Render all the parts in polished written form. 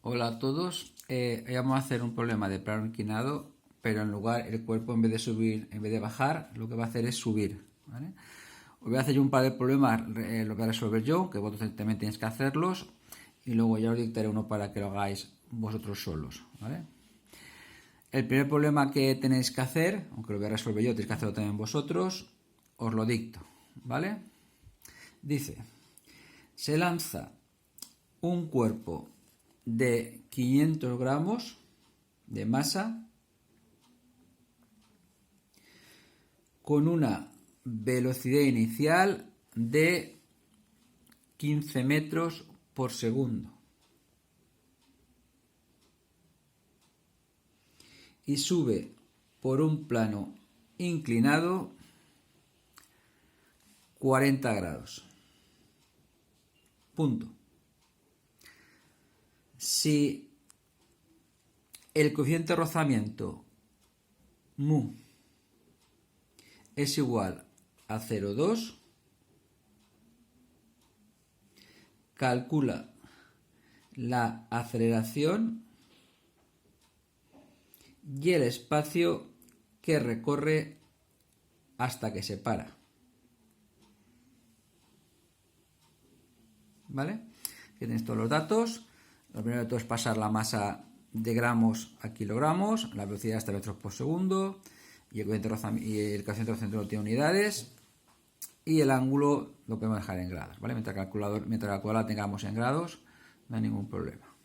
Hola a todos. Hoy vamos a hacer un problema de plano inclinado, pero en lugar el cuerpo en vez de subir, en vez de bajar, lo que va a hacer es subir. ¿Vale? Os voy a hacer yo un par de problemas, lo voy a resolver yo, que vosotros también tenéis que hacerlos, y luego ya os dictaré uno para que lo hagáis vosotros solos. ¿Vale? El primer problema que tenéis que hacer, aunque lo voy a resolver yo, tenéis que hacerlo también vosotros, os lo dicto. ¿Vale? Dice, se lanza un cuerpo de 500 gramos de masa con una velocidad inicial de 15 metros por segundo y sube por un plano inclinado 40 grados. Punto. Si el coeficiente de rozamiento mu es igual a 0,2, calcula la aceleración y el espacio que recorre hasta que se para. ¿Vale? Aquí tenéis todos los datos. Lo primero de todo es pasar la masa de gramos a kilogramos, la velocidad hasta metros por segundo, y el coeficiente de rozamiento tiene unidades, y el ángulo lo podemos dejar en grados, ¿vale? Mientras la calculadora tengamos en grados, no hay ningún problema.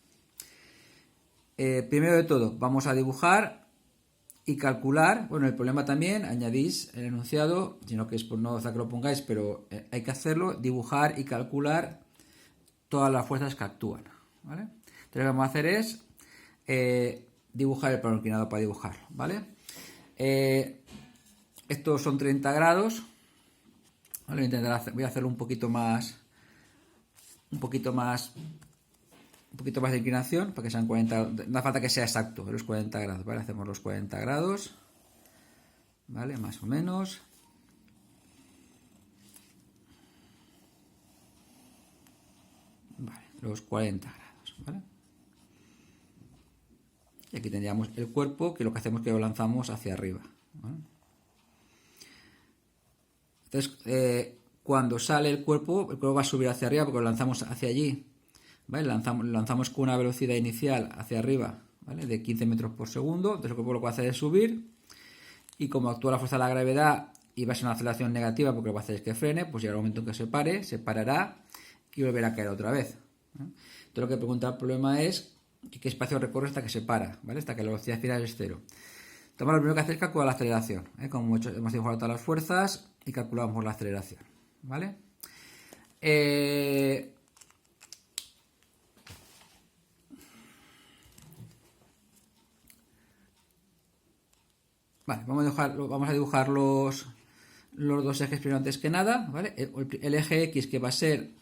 Primero de todo, vamos a dibujar y calcular. Bueno, el problema también, añadís el enunciado, sino que es por no hacer que lo pongáis, pero hay que hacerlo, dibujar y calcular todas las fuerzas que actúan, ¿vale? Entonces lo que vamos a hacer es dibujar el plano inclinado para dibujarlo, ¿vale? Estos son 30 grados, ¿vale? Voy a hacerlo un poquito más de inclinación para que sean 40, no hace falta que sea exacto, los 40 grados, ¿vale? Hacemos los 40 grados, ¿vale? Más o menos. Vale, los 40 grados, ¿vale? Y aquí tendríamos el cuerpo, que lo que hacemos es que lo lanzamos hacia arriba, ¿vale? Entonces, cuando sale el cuerpo va a subir hacia arriba porque lo lanzamos hacia allí, ¿vale? Lo lanzamos con una velocidad inicial hacia arriba, ¿vale? De 15 metros por segundo. Entonces el cuerpo lo que va a hacer es subir, y como actúa la fuerza de la gravedad y va a ser una aceleración negativa porque lo que va a hacer es que frene, pues llegará un momento en que se pare, se parará y volverá a caer otra vez, ¿no? Entonces lo que pregunta el problema es qué espacio recorre hasta que se para, ¿vale? Hasta que la velocidad final es cero. Entonces lo primero que hacer es calcular la aceleración, ¿eh? Como hemos dibujado todas las fuerzas y calculamos la aceleración, ¿vale? Vale, vamos a dibujar los dos ejes primero antes que nada, ¿vale? El eje X, que va a ser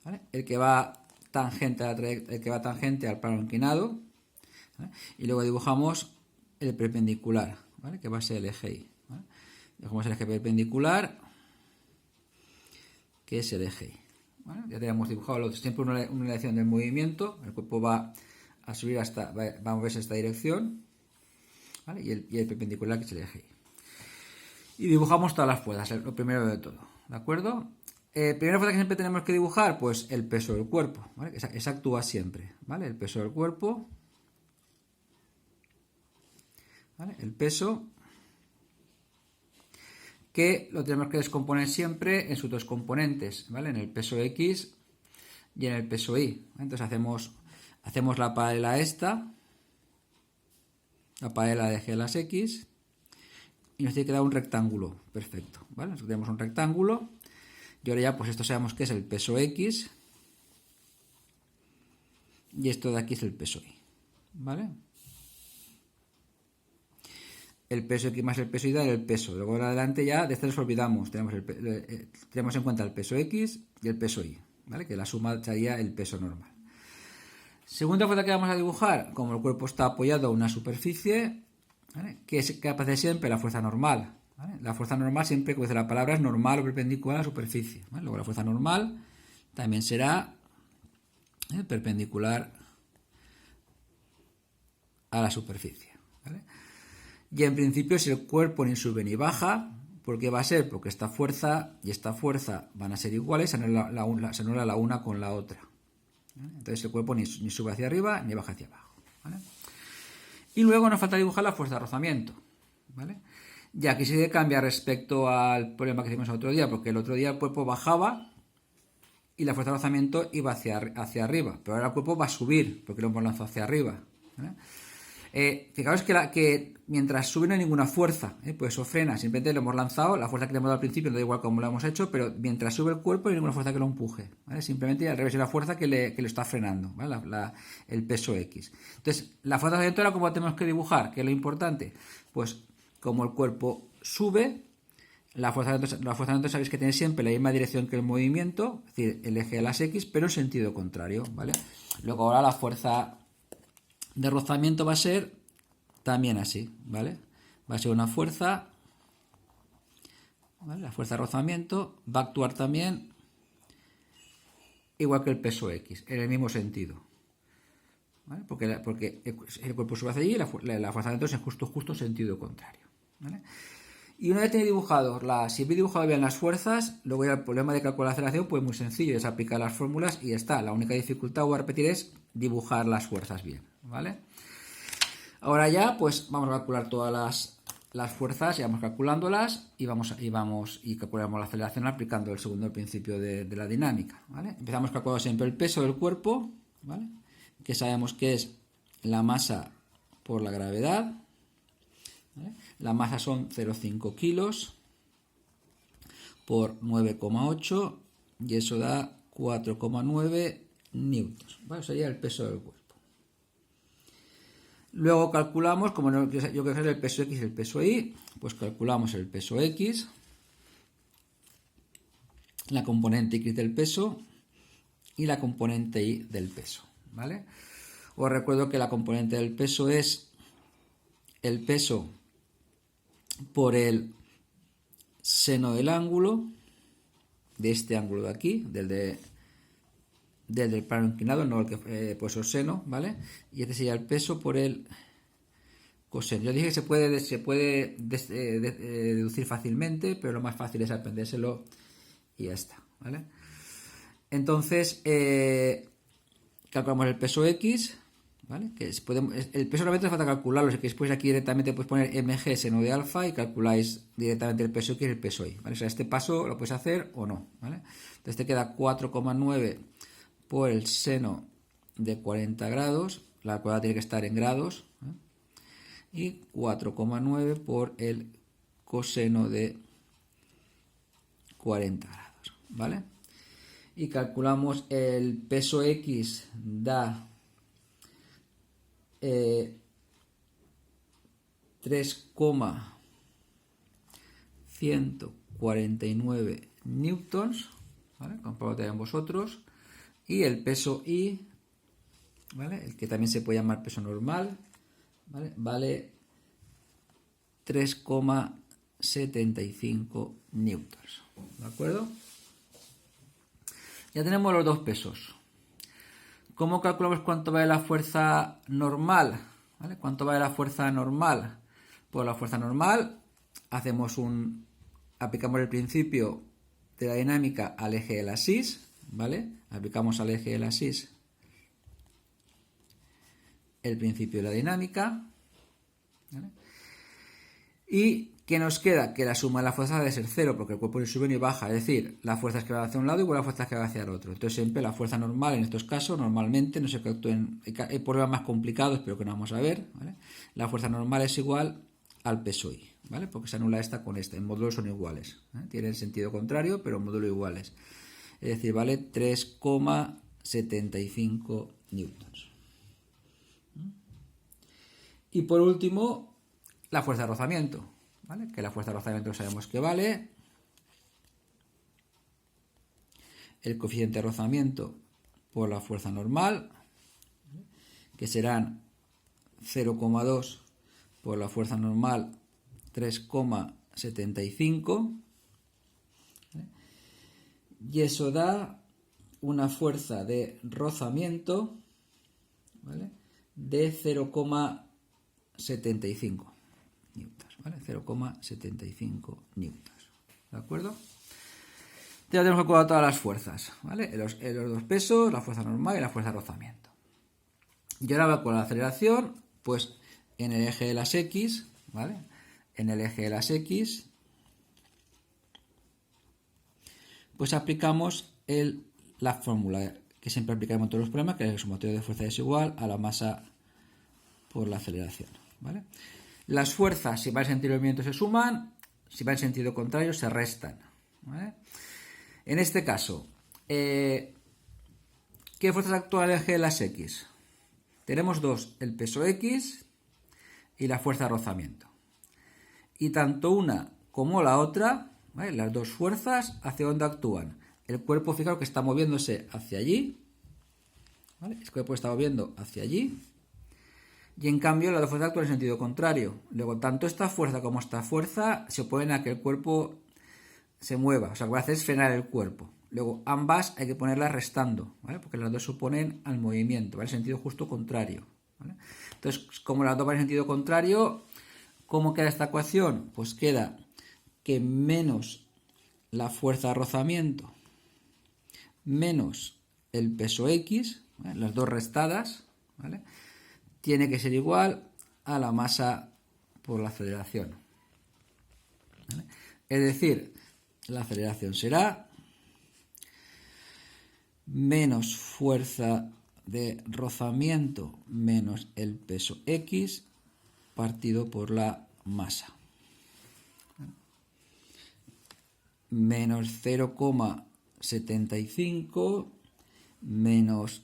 ¿vale? El que va tangente al plano inclinado, ¿vale? Y luego dibujamos el perpendicular, ¿vale? Que va a ser el eje Y, ¿vale? Dibujamos el eje perpendicular, que es el eje Y, ¿vale? Ya tenemos dibujado siempre una dirección del movimiento. El cuerpo va a subir va a moverse en esta dirección, ¿vale? Y el perpendicular, que es el eje Y. Y dibujamos todas las fuerzas, lo primero de todo, ¿de acuerdo? Primera fuerza que siempre tenemos que dibujar, pues el peso del cuerpo, ¿vale? Esa actúa siempre, ¿vale? El peso del cuerpo, ¿vale? El peso, que lo tenemos que descomponer siempre en sus dos componentes, ¿vale? En el peso X y en el peso Y. Entonces hacemos la paralela esta, la paralela de G a las X, y nos tiene que dar un rectángulo perfecto, ¿vale? Nosotros tenemos un rectángulo, y ahora ya pues esto sabemos que es el peso X, y esto de aquí es el peso Y, ¿vale? El peso X más el peso Y da el peso. Luego en adelante ya de esto nos olvidamos. Tenemos en cuenta el peso X y el peso Y, ¿vale? Que la suma sería el peso normal. Segunda fuerza que vamos a dibujar, como el cuerpo está apoyado a una superficie, ¿vale? Que aparece siempre la fuerza normal, ¿vale? La fuerza normal siempre, como dice la palabra, es normal o perpendicular a la superficie, ¿vale? Luego la fuerza normal también será perpendicular a la superficie, ¿vale? Y en principio, si el cuerpo ni sube ni baja, ¿por qué va a ser? Porque esta fuerza y esta fuerza van a ser iguales, se anula la una con la otra, ¿vale? Entonces el cuerpo ni sube hacia arriba ni baja hacia abajo, ¿vale? Y luego nos falta dibujar la fuerza de rozamiento, ¿vale? Y aquí sí que cambia respecto al problema que hicimos el otro día, porque el otro día el cuerpo bajaba y la fuerza de rozamiento iba hacia arriba, pero ahora el cuerpo va a subir porque lo hemos lanzado hacia arriba, ¿vale? Fijaos que mientras sube no hay ninguna fuerza, pues eso frena, simplemente lo hemos lanzado, la fuerza que le hemos dado al principio no da igual cómo lo hemos hecho, pero mientras sube el cuerpo no hay ninguna fuerza que lo empuje, ¿vale? Simplemente al revés de la fuerza que lo está frenando, ¿vale? El peso X. Entonces, la fuerza de ahora, ¿cómo tenemos que dibujar? ¿Qué es lo importante? Pues como el cuerpo sube, la fuerza de viento sabéis que tiene siempre la misma dirección que el movimiento, es decir, el eje de las X, pero en sentido contrario, ¿vale? Luego ahora la fuerza de rozamiento va a ser también así, ¿vale? Va a ser una fuerza, ¿vale? La fuerza de rozamiento va a actuar también igual que el peso X, en el mismo sentido, ¿vale? Porque el cuerpo sube hacia allí y la fuerza de viento es en justo sentido contrario, ¿vale? Y una vez tenido dibujado, si he dibujado bien las fuerzas, luego ya el problema de calcular la aceleración, pues muy sencillo, es aplicar las fórmulas y ya está. La única dificultad, voy a repetir, es dibujar las fuerzas bien, ¿vale? Ahora ya, pues vamos a calcular todas las fuerzas, ya vamos calculándolas y calculamos la aceleración aplicando el segundo principio de la dinámica, ¿vale? Empezamos calculando siempre el peso del cuerpo, ¿vale? Que sabemos que es la masa por la gravedad, ¿vale? La masa son 0,5 kilos por 9,8 y eso da 4,9 newtons, ¿vale? Sería el peso del cuerpo. Luego calculamos, como yo quiero hacer el peso X y el peso Y, pues calculamos el peso X, la componente X del peso y la componente Y del peso, ¿vale? Os recuerdo que la componente del peso es el peso por el seno del ángulo, de este ángulo de aquí, del plano inclinado, no el que pues el seno, ¿vale? Y este sería el peso por el coseno. Yo dije que se puede deducir fácilmente, pero lo más fácil es aprendérselo y ya está, ¿vale? Entonces, calculamos el peso X, ¿vale? El peso realmente falta calcularlo, así que después aquí directamente puedes poner mg seno de alfa y calculáis directamente el peso X y el peso Y, ¿vale? O sea, este paso lo puedes hacer o no, ¿vale? Entonces te queda 4,9 por el seno de 40 grados, la cuadrada tiene que estar en grados, ¿eh? Y 4,9 por el coseno de 40 grados, ¿vale? Y calculamos el peso X, da 3,149 newtons, ¿vale? Comprobarlo también vosotros. Y el peso Y, ¿vale? El que también se puede llamar peso normal, ¿vale? Vale 3,75 newtons, ¿de acuerdo? Ya tenemos los dos pesos. ¿Cómo calculamos cuánto vale la fuerza normal? ¿Vale? ¿Cuánto vale la fuerza normal? Pues la fuerza normal, aplicamos el principio de la dinámica al eje de la axis, ¿vale? Aplicamos al eje de la axis el principio de la dinámica, ¿vale? Y ¿qué nos queda? Que la suma de las fuerzas debe ser cero, porque el cuerpo ni sube ni baja, es decir, las fuerzas que van hacia un lado igual a las fuerzas que van hacia el otro. Entonces siempre la fuerza normal en estos casos, normalmente, no sé que actúen, hay problemas más complicados, pero que no vamos a ver, ¿vale? La fuerza normal es igual al peso Y, ¿vale? Porque se anula esta con esta, en módulos son iguales, ¿eh? Tienen sentido contrario, pero en módulo iguales. Es decir, vale 3,75 newtons. Y por último, la fuerza de rozamiento, ¿vale? Que la fuerza de rozamiento sabemos que vale el coeficiente de rozamiento por la fuerza normal, que serán 0,2 por la fuerza normal, 3,75 0,75, ¿vale? Y eso da una fuerza de rozamiento, ¿vale?, de 0,75 newtons, ¿vale? 0,75 newtons, ¿de acuerdo? Ya tenemos calculado todas las fuerzas, ¿vale? Los dos pesos, la fuerza normal y la fuerza de rozamiento. Y ahora con la aceleración, pues en el eje de las X, ¿vale? En el eje de las X, pues aplicamos la fórmula que siempre aplicamos en todos los problemas, que es el sumatorio de fuerza es igual a la masa por la aceleración, ¿vale? Las fuerzas, si va en sentido del movimiento, se suman, si va en sentido contrario, se restan, ¿vale? En este caso, ¿qué fuerzas actúan en el eje de las X? Tenemos dos, el peso X y la fuerza de rozamiento. Y tanto una como la otra, ¿vale?, las dos fuerzas, ¿hacia dónde actúan? El cuerpo, fijaros que está moviéndose hacia allí, ¿vale? El cuerpo está moviendo hacia allí. Y en cambio la fuerza actúa en sentido contrario. Luego, tanto esta fuerza como esta fuerza se oponen a que el cuerpo se mueva. O sea, lo que hace es frenar el cuerpo. Luego, ambas hay que ponerlas restando, ¿vale?, porque las dos se oponen al movimiento, ¿vale?, en sentido justo contrario, ¿vale? Entonces, como las dos van en sentido contrario, ¿cómo queda esta ecuación? Pues queda que menos la fuerza de rozamiento menos el peso X, ¿vale?, las dos restadas, ¿vale?, tiene que ser igual a la masa por la aceleración, ¿vale? Es decir, la aceleración será menos fuerza de rozamiento menos el peso X partido por la masa. Menos 0,75 menos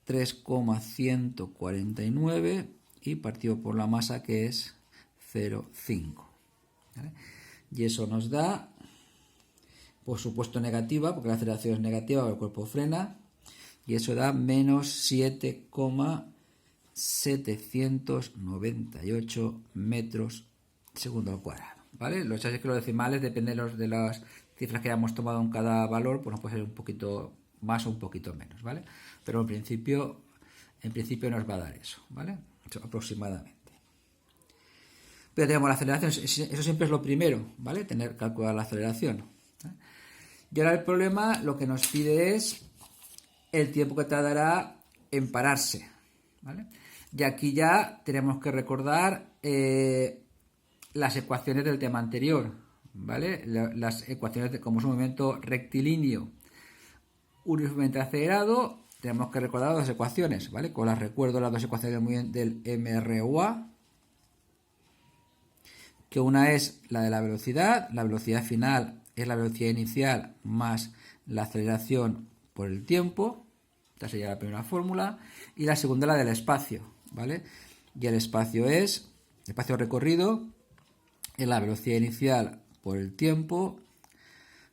3,149 y partido por la masa, que es 0,5, ¿vale? Y eso nos da, por supuesto, negativa, porque la aceleración es negativa, el cuerpo frena, y eso da menos 7,798 metros segundo al cuadrado, ¿vale? Lo que es que los decimales dependen de las cifras que hayamos tomado en cada valor, pues nos puede ser un poquito más o un poquito menos, ¿vale? Pero en principio nos va a dar eso, ¿vale? Eso, aproximadamente. Pero tenemos la aceleración, eso siempre es lo primero, ¿vale? Tener calculada la aceleración, ¿vale? Y ahora el problema lo que nos pide es el tiempo que tardará en pararse, ¿vale? Y aquí ya tenemos que recordar las ecuaciones del tema anterior, ¿vale? Las ecuaciones de cómo es un movimiento rectilíneo uniformemente acelerado, tenemos que recordar las ecuaciones, ¿vale? Con las recuerdo las dos ecuaciones del MRUA, que una es la de la velocidad final es la velocidad inicial más la aceleración por el tiempo, esta sería la primera fórmula, y la segunda la del espacio, ¿vale? Y el espacio recorrido es la velocidad inicial por el tiempo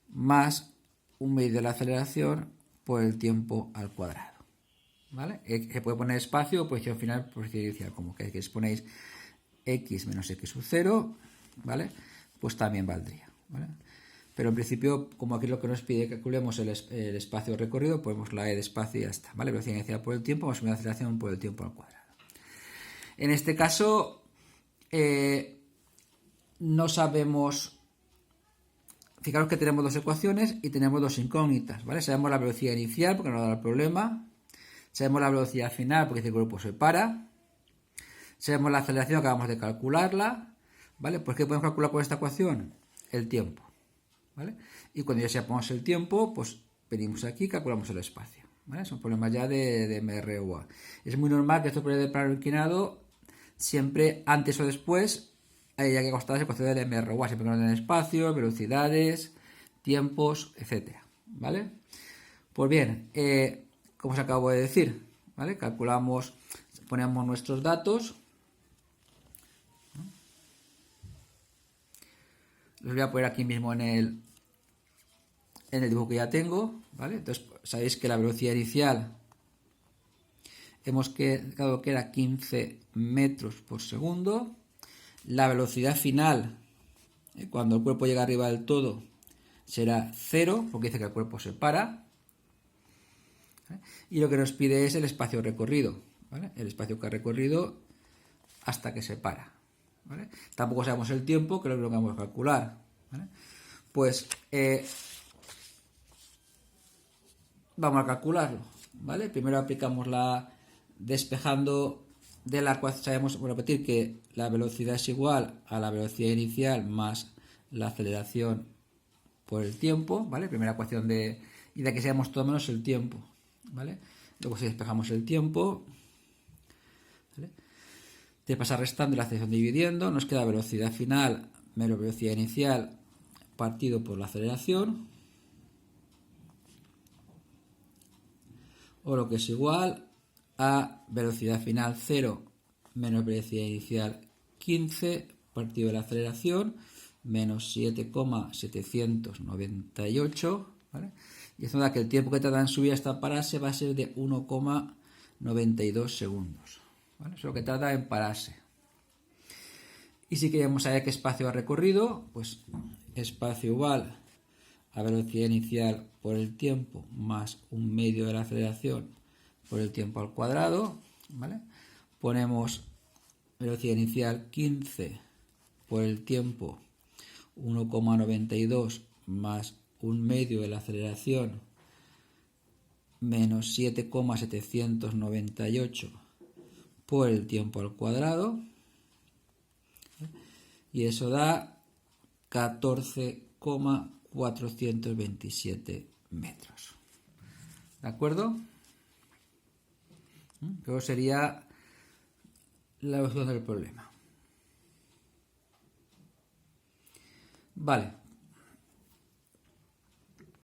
más un medio de la aceleración por el tiempo al cuadrado, ¿vale? Se puede poner espacio o posición final, posición inicial, como que ponéis x menos x sub 0, ¿vale? Pues también valdría, ¿vale? Pero en principio, como aquí lo que nos pide que calculemos el espacio recorrido, ponemos la e de espacio y ya está, ¿vale? Velocidad inicial por el tiempo más una aceleración por el tiempo al cuadrado. En este caso, no sabemos. Fijaros que tenemos dos ecuaciones y tenemos dos incógnitas, ¿vale? Sabemos la velocidad inicial porque nos da el problema, sabemos la velocidad final porque el cuerpo se para, sabemos la aceleración que acabamos de calcularla, ¿vale? Pues ¿qué podemos calcular con esta ecuación? El tiempo, ¿vale? Y cuando ya sepamos el tiempo, pues venimos aquí y calculamos el espacio, ¿vale? Son problemas ya de MRUA. Es muy normal que estos problemas de plano inclinado, siempre antes o después, haya que constar las ecuaciones del MRUA, siempre que nos den espacio, velocidades, tiempos, etcétera, ¿vale? Pues bien, como os acabo de decir, ¿vale? Calculamos, ponemos nuestros datos. Los voy a poner aquí mismo en el dibujo que ya tengo, ¿vale? Entonces, sabéis que la velocidad inicial hemos quedado que era 15 metros por segundo. La velocidad final Cuando el cuerpo llega arriba del todo será 0, porque dice que el cuerpo se para. Y lo que nos pide es el espacio recorrido, ¿vale? El espacio que ha recorrido hasta que se para, ¿vale? Tampoco sabemos el tiempo, que es lo que vamos a calcular, ¿vale? Pues vamos a calcularlo, ¿vale? Primero aplicamos la despejando de la cual sabemos, voy a repetir, que la velocidad es igual a la velocidad inicial más la aceleración por el tiempo, ¿vale? Primera ecuación y de que seamos todo menos el tiempo, ¿vale? Luego si despejamos el tiempo, ¿vale? Te pasa restando y la aceleración dividiendo, nos queda velocidad final menos velocidad inicial partido por la aceleración, o lo que es igual a velocidad final 0 menos velocidad inicial 15 partido de la aceleración menos 7,798, ¿vale? Y esto da que el tiempo que tarda en subir hasta pararse va a ser de 1,92 segundos, ¿vale? Eso es lo que tarda en pararse. Y si queremos saber qué espacio ha recorrido, pues espacio igual a velocidad inicial por el tiempo más un medio de la aceleración por el tiempo al cuadrado, ¿vale? Ponemos velocidad inicial 15 por el tiempo 1,92 más un medio de la aceleración menos 7,798 por el tiempo al cuadrado, y eso da 14,427 metros. ¿De acuerdo? Luego sería la solución del problema. Vale.